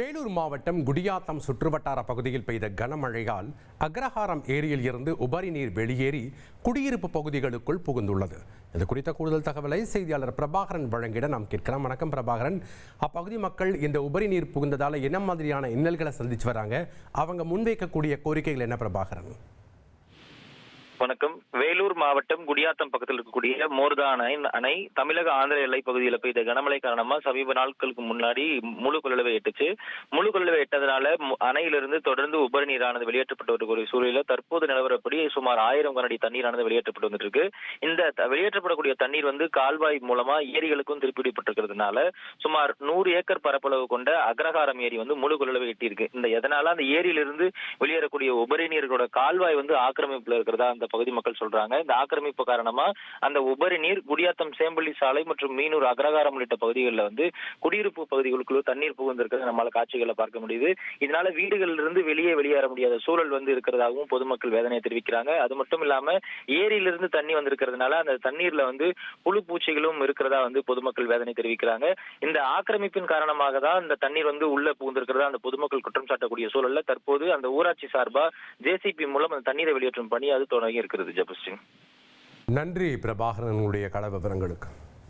வேலூர் மாவட்டம் குடியாத்தம் சுற்றுவட்டார பகுதியில் பெய்த கனமழையால் அக்ரஹாரம் ஏரியில் இருந்து உபரி நீர் வெளியேறி குடியிருப்பு பகுதிகளுக்குள் புகுந்துள்ளது. இது குறித்த கூடுதல் தகவலை செய்தியாளர் பிரபாகரன் வழங்கிட நாம் கேட்கலாம். வணக்கம் பிரபாகரன், அப்பகுதி மக்கள் இந்த உபரி நீர் புகுந்ததால என்ன மாதிரியான இன்னல்களை சந்திச்சு வராங்க, அவங்க முன்வைக்கக்கூடிய கோரிக்கைகள் என்ன பிரபாகரன்? வணக்கம். வேலூர் மாவட்டம் குடியாத்தம் பக்கத்தில் இருக்கக்கூடிய மோர்தான் அணை தமிழக ஆந்திர எல்லை பகுதியில் பெய்த கனமழை காரணமா சமீப நாட்களுக்கு முன்னாடி முழு கொள்ளளவை எட்டுச்சு. முழு கொள்ளளவை எட்டதனால அணையிலிருந்து தொடர்ந்து உபரி நீரானது வெளியேற்றப்பட்ட ஒரு சூழலில் தற்போது நிலவரப்படி சுமார் 1000 கனஅடி தண்ணீரானது வெளியேற்றப்பட்டு வந்துட்டு இருக்கு. இந்த வெளியேற்றப்படக்கூடிய தண்ணீர் கால்வாய் மூலமா ஏரிகளுக்கும் திருப்பிவிடப்பட்டிருக்கிறதுனால சுமார் 100 ஏக்கர் பரப்பளவு கொண்ட அக்ரஹாரம் ஏரி முழு கொள்ளளவை எட்டியிருக்கு. எதனால அந்த ஏரியிலிருந்து வெளியேறக்கூடிய உபரி நீரோட கால்வாய் ஆக்கிரமிப்புல இருக்கிறதா அந்த பகுதி மக்கள் சொல்றாங்க. இந்த ஆக்கிரமிப்பு காரணமா அந்த உபரி நீர் குடியாத்தம் சேம்பள்ளி சாலை மற்றும் மீனூர் அக்ரஹாரம் உள்ளிட்ட பகுதிகளில் குடியிருப்பு பகுதிகளுக்குள்ள தண்ணீர் புகுந்திருக்கிறது நம்மளால காட்சிகளை பார்க்க முடியுது. இதனால வீடுகளிலிருந்து வெளியேற முடியாத சூழல் இருக்கிறதாகவும் பொதுமக்கள் வேதனையை தெரிவிக்கிறாங்க. அது மட்டும் இல்லாம ஏரியிலிருந்து தண்ணி வந்திருக்கிறதுனால அந்த தண்ணீர்ல புழு பூச்சிகளும் இருக்கிறதா பொதுமக்கள் வேதனை தெரிவிக்கிறாங்க. இந்த ஆக்கிரமிப்பின் காரணமாக தான் இந்த தண்ணீர் உள்ள புகுந்திருக்கிறதா அந்த பொதுமக்கள் குற்றம் சாட்டக்கூடிய சூழல்ல தற்போது அந்த ஊராட்சி சார்பா ஜேசிபி மூலம் அந்த தண்ணீரை வெளியேற்றும் பணி அது தொடங்கி இருக்கிறது. ஜபஸ்டின், நன்றி பிரபாகரன், உங்களுடைய கள விவரங்களுக்கு.